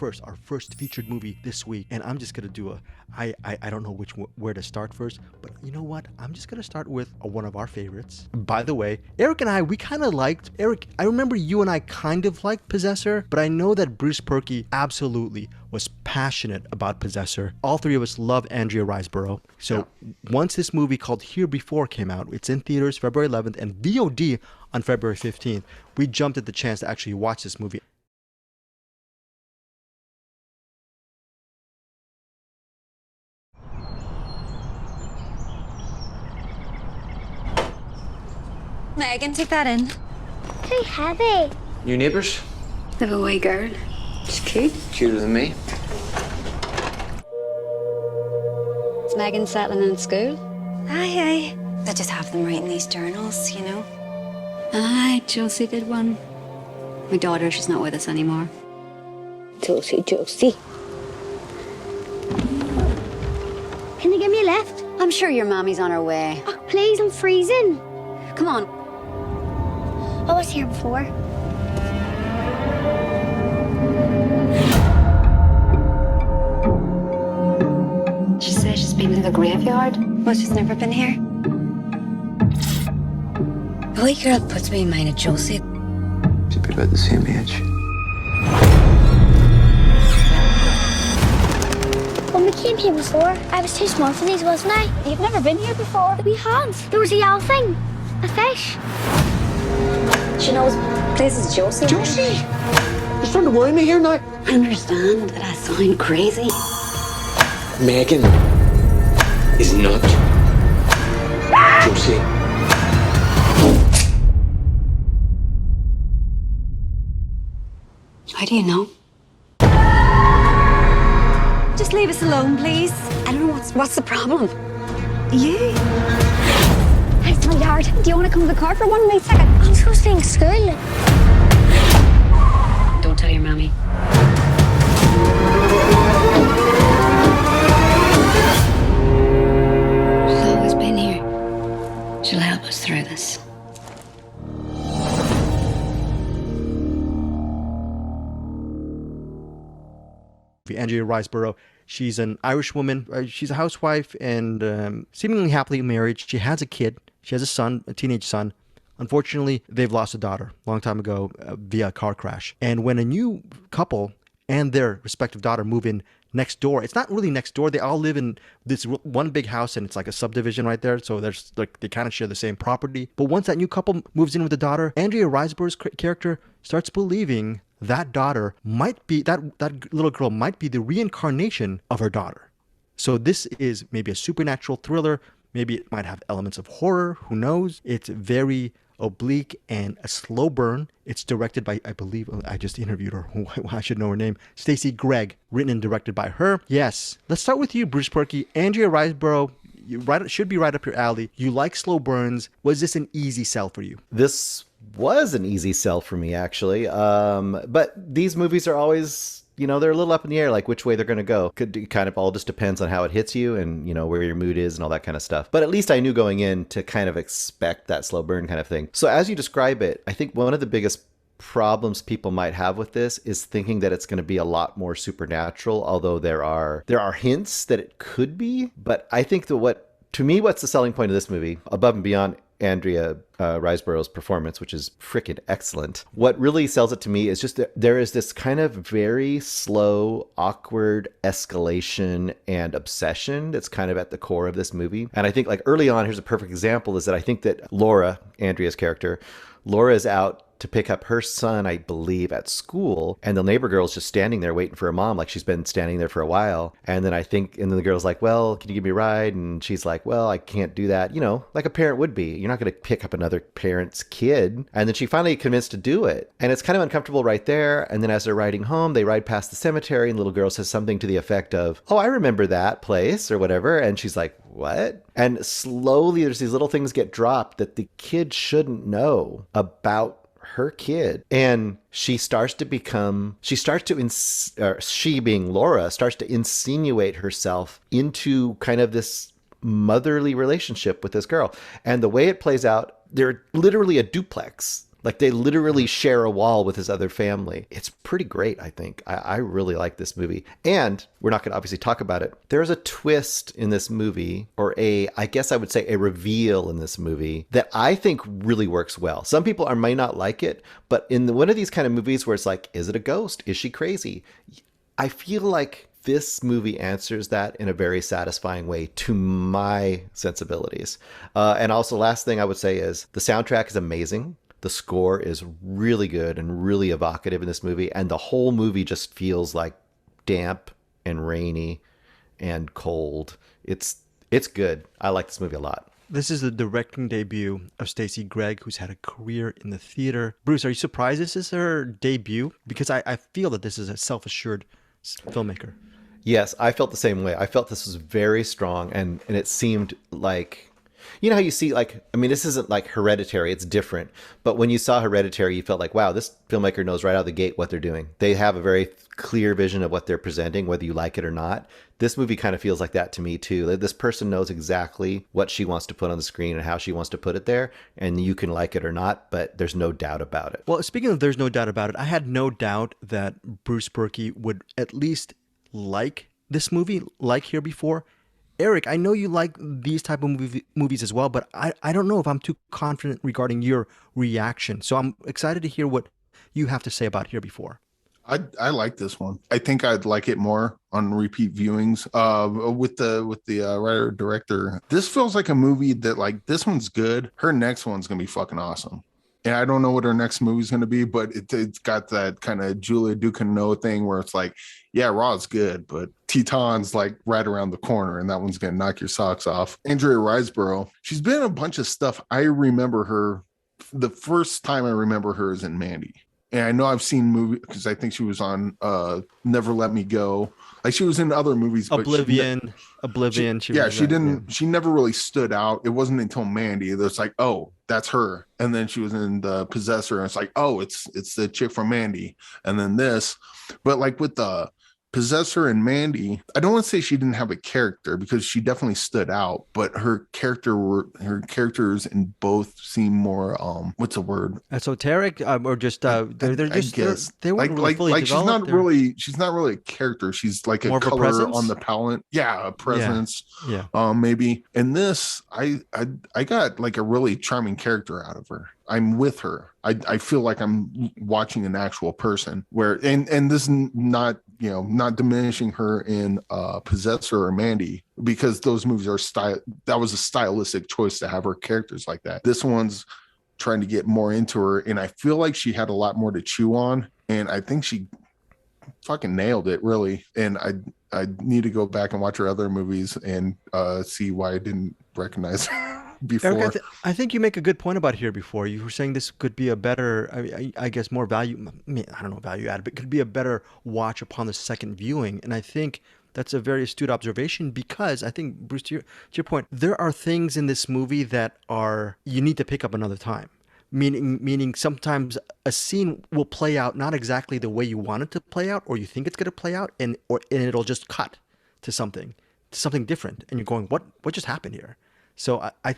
our first featured movie this week, and I'm just gonna do I don't know where to start first, but you know what? I'm just gonna start with one of our favorites. By the way, Eric and I, we kind of liked Eric. I remember you and I kind of liked Possessor, but I know that Bruce Purkey absolutely was passionate about Possessor. All three of us love Andrea Riseborough. So once this movie called HereBefore came out, it's in theaters February 11th and VOD on February 15th. We jumped at the chance to actually watch this movie. Megan, take that in. Too heavy. New neighbours? They've a wee girl. She's cute. Cuter than me. Is Megan settling in school? Aye. They just have them writing these journals, you know. Aye, Josie did one. My daughter, she's not with us anymore. Josie. Can you give me a lift? I'm sure your mommy's on her way. Oh, please, I'm freezing. Come on. I was here before. She says she's been to the graveyard. Well, she's never been here. The wee girl puts me in mind of Josie. She'd be about the same age. When we came here before, I was too small for these, wasn't I? You've never been here before? We have. There was a yellow thing. A fish. She knows places Josie. Josie! You're starting to worry me here now. I understand that I sound crazy. Megan is not Josie. How do you know? Just leave us alone, please. I don't know what's the problem. You? It's my yard. Do you want to come to the car for 1 wee second? I'm supposed to be in school. Don't tell your mommy. She's always been here. She'll help us through this. Andrea Riseborough, she's an Irish woman. She's a housewife and seemingly happily married. She has a kid. She has a son, a teenage son. Unfortunately, they've lost a daughter a long time ago via a car crash. And when a new couple and their respective daughter move in next door, it's not really next door. They all live in this one big house, and it's like a subdivision right there. So there's like they kind of share the same property. But once that new couple moves in with the daughter, Andrea Riseborough's character starts believing that daughter might be, that little girl might be the reincarnation of her daughter. So this is maybe a supernatural thriller. Maybe it might have elements of horror. Who knows? It's very oblique and a slow burn. It's directed by, I believe, I just interviewed her. I should know her name. Stacey Gregg, written and directed by her. Yes. Let's start with you, Bruce Purkey. Andrea Riseborough, should be right up your alley. You like slow burns. Was this an easy sell for you? This was an easy sell for me, actually. But these movies are always, they're a little up in the air, like which way they're going to go. It kind of all just depends on how it hits you and, where your mood is and all that kind of stuff. But at least I knew going in to kind of expect that slow burn kind of thing. So as you describe it, I think one of the biggest problems people might have with this is thinking that it's going to be a lot more supernatural, although there are hints that it could be. But I think that what's the selling point of this movie, above and beyond Andrea Riseborough's performance, which is freaking excellent. What really sells it to me is just that there is this kind of very slow, awkward escalation and obsession that's kind of at the core of this movie. And I think like early on, here's a perfect example, is that I think that Laura, Andrea's character, Laura is out to pick up her son, I believe, at school. And the neighbor girl's just standing there waiting for her mom. Like she's been standing there for a while. And then the girl's like, well, can you give me a ride? And she's like, well, I can't do that. Like a parent would be. You're not going to pick up another parent's kid. And then she finally convinced to do it. And it's kind of uncomfortable right there. And then as they're riding home, they ride past the cemetery and the little girl says something to the effect of, oh, I remember that place or whatever. And she's like, what? And slowly there's these little things get dropped that the kid shouldn't know about her kid. And she being Laura, starts to insinuate herself into kind of this motherly relationship with this girl. And the way it plays out, they're literally a duplex. Like they literally share a wall with his other family. It's pretty great, I think. I really like this movie. And we're not going to obviously talk about it. There's a twist in this movie, or I guess I would say a reveal in this movie that I think really works well. Some people might not like it, but in one of these kind of movies where it's like, is it a ghost? Is she crazy? I feel like this movie answers that in a very satisfying way to my sensibilities. And also, last thing I would say is the soundtrack is amazing. The score is really good and really evocative in this movie. And the whole movie just feels like damp and rainy and cold. It's good. I like this movie a lot. This is the directing debut of Stacey Gregg, who's had a career in the theater. Bruce, are you surprised this is her debut? Because I feel that this is a self-assured filmmaker. Yes, I felt the same way. I felt this was very strong, and it seemed like, you know how you see, like, I mean, this isn't like Hereditary, it's different. But when you saw Hereditary, you felt like, wow, this filmmaker knows right out of the gate what they're doing. They have a very clear vision of what they're presenting, whether you like it or not. This movie kind of feels like that to me too. This person knows exactly what she wants to put on the screen and how she wants to put it there, and you can like it or not, but there's no doubt about it. Well, speaking of there's no doubt about it, I had no doubt that Bruce Purkey would at least like this movie, like HereBefore. Eric, I know you like these type of movies as well, but I don't know if I'm too confident regarding your reaction. So I'm excited to hear what you have to say about HereBefore. I like this one. I think I'd like it more on repeat viewings. With the writer director, this feels like a movie that, like, this one's good. Her next one's gonna be fucking awesome. And I don't know what her next movie's going to be, but it's got that kind of Julia Ducournau thing where it's like, yeah, Raw's good, but Teton's like right around the corner, and that one's going to knock your socks off. Andrea Riseborough, she's been in a bunch of stuff. I remember her, the first time I remember her is in Mandy. And I know I've seen movies because I think she was on Never Let Me Go. Like, she was in other movies. Oblivion. She never really stood out. It wasn't until Mandy that it's like, oh, that's her. And then she was in The Possessor, and it's like, oh, it's the chick from Mandy. And then this, but like with the Possessor and Mandy, I don't want to say she didn't have a character, because she definitely stood out, but her characters in both seem more what's the word, esoteric, or just they weren't really fully developed. She's not really a character. She's like more a color on the palette. Yeah, a presence. Yeah. Maybe. In this, I got like a really charming character out of her. I'm with her. I feel like I'm watching an actual person, where and this is not diminishing her in Possessor or Mandy, because those movies are that was a stylistic choice to have her characters like that. This one's trying to get more into her, and I feel like she had a lot more to chew on, and I think she fucking nailed it, really. And I need to go back and watch her other movies and see why I didn't recognize her before. Eric, I think you make a good point about HereBefore. You were saying this could be a better, I guess, more value. I don't know, value added, but could be a better watch upon the second viewing. And I think that's a very astute observation, because I think, Bruce, to your point, there are things in this movie that you need to pick up another time. Meaning sometimes a scene will play out not exactly the way you want it to play out, or you think it's going to play out, and it'll just cut to something different, and you're going, what just happened here? So do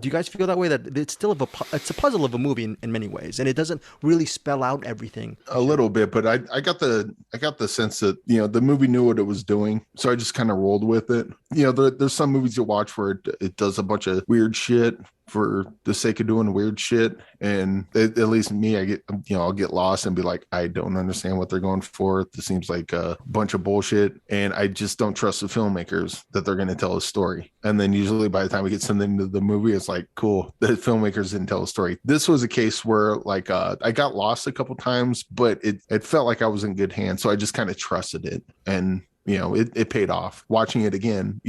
you guys feel that way, that it's still it's a puzzle of a movie in many ways, and it doesn't really spell out everything? A little bit, but I got the sense that, the movie knew what it was doing, so I just kind of rolled with it. There's some movies you watch where it does a bunch of weird shit for the sake of doing weird shit, and at least me, I'll get lost and be like, I don't understand what they're going for. This seems like a bunch of bullshit, and I just don't trust the filmmakers that they're going to tell a story. And then usually by the time we get something into the movie, it's like, cool, the filmmakers didn't tell a story. This was a case where, like, I got lost a couple times, but it felt like I was in good hands, so I just kind of trusted it, and it paid off. Watching it again,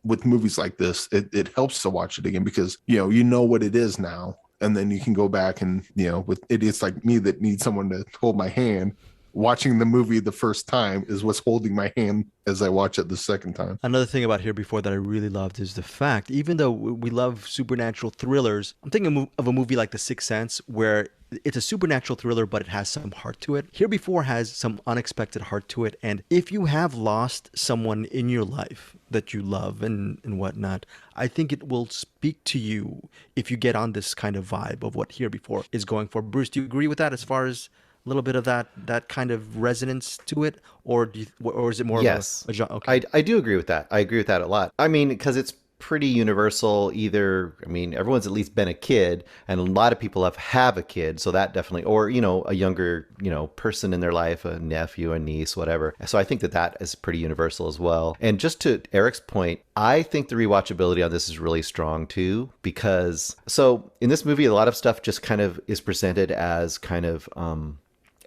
with movies like this, it helps to watch it again, because you know what it is now, and then you can go back and with idiots like me that need someone to hold my hand, watching the movie the first time is what's holding my hand as I watch it the second time. Another thing about Here Before that I really loved is the fact, even though we love supernatural thrillers, I'm thinking of a movie like The Sixth Sense, where it's a supernatural thriller, but it has some heart to it. Here Before has some unexpected heart to it. And if you have lost someone in your life that you love and whatnot, I think it will speak to you if you get on this kind of vibe of what Here Before is going for. Bruce, do you agree with that as far as a little bit of that kind of resonance to it, or or is it more Yes. of a genre? Okay. I do agree with that. I agree with that a lot. I mean, because it's pretty universal. Everyone's at least been a kid, and a lot of people have a kid, so that definitely, or a younger person in their life, a nephew, a niece, whatever. So I think that is pretty universal as well. And just to Eric's point, I think the rewatchability on this is really strong too, because so in this movie, a lot of stuff just kind of is presented as kind of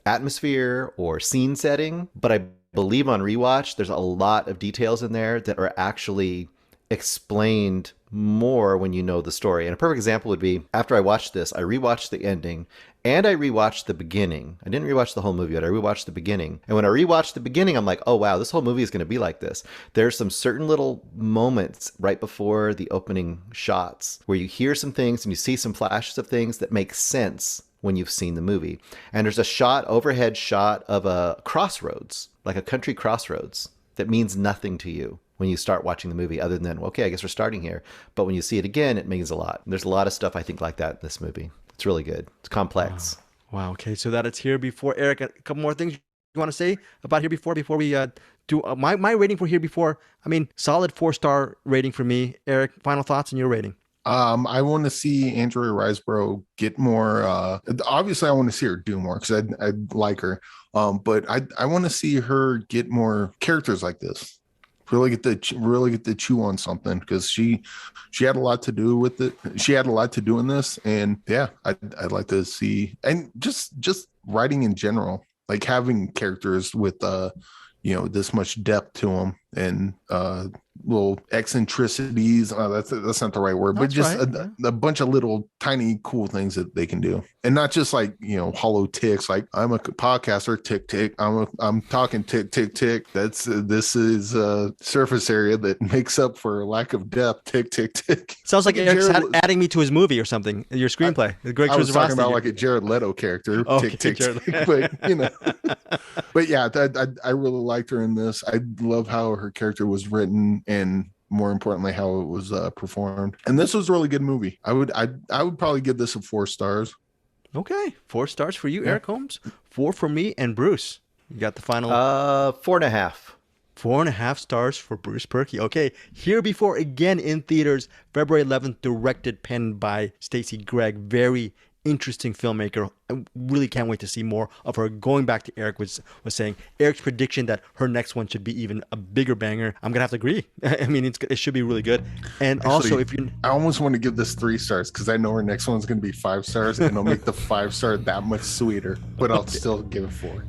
atmosphere or scene setting, but I believe on rewatch there's a lot of details in there that are actually explained more when you know the story. And a perfect example would be, after I watched this, I rewatched the ending and I rewatched the beginning. I didn't rewatch the whole movie, but I rewatched the beginning. And when I rewatched the beginning, I'm like, oh wow, this whole movie is going to be like this. There's some certain little moments right before the opening shots where you hear some things and you see some flashes of things that make sense when you've seen the movie. And there's a overhead shot of a crossroads, like a country crossroads, that means nothing to you when you start watching the movie, other than, okay, I guess we're starting here. But when you see it again, it means a lot. There's a lot of stuff I think like that in this movie. It's really good. It's complex. Wow. Okay. So that it's Here Before. Eric, a couple more things you want to say about Here Before we do my rating for Here Before? I mean, solid 4-star rating for me. Eric, final thoughts on your rating? I want to see Andrea Riseborough get more. Obviously, I want to see her do more because I like her. But I want to see her get more characters like this. Really get to chew on something, because she had a lot to do with it. She had a lot to do in this, and yeah, I'd like to see, and just writing in general, like having characters with this much depth to them, and little eccentricities. That's not the right word, but just a bunch of little tiny cool things that they can do, and not just like hollow ticks. Like, I'm a podcaster, tick tick. I'm talking tick tick tick. This is a surface area that makes up for lack of depth. Tick tick tick. Sounds like Eric's adding me to his movie or something. Your screenplay. I was talking about like a Jared Leto character. Tick tick tick. But but yeah, I really liked her in this. I love how her character was written, and more importantly, how it was performed. And this was a really good movie. I would probably give this a 4 stars. Okay, 4 stars for you, Eric Holmes. 4 for me and Bruce. You got the final 4.5. 4.5 stars for Bruce Purkey. Okay, Here Before, again in theaters, February 11th, directed, penned by Stacey Gregg. Very interesting filmmaker. I really can't wait to see more of her. Going back to Eric was saying, Eric's prediction that her next one should be even a bigger banger, I'm gonna have to agree. I mean, it should be really good. And actually, also, I almost want to give this 3 stars, because I know her next one's gonna be 5 stars, and it'll make the 5-star that much sweeter. But I'll still give it 4.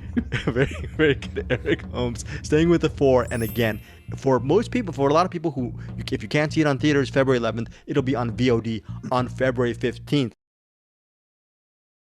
Very, very good, Eric Holmes. Staying with the 4, and again, for most people, for a lot of people who, if you can't see it on theaters February 11th, it'll be on VOD on February 15th.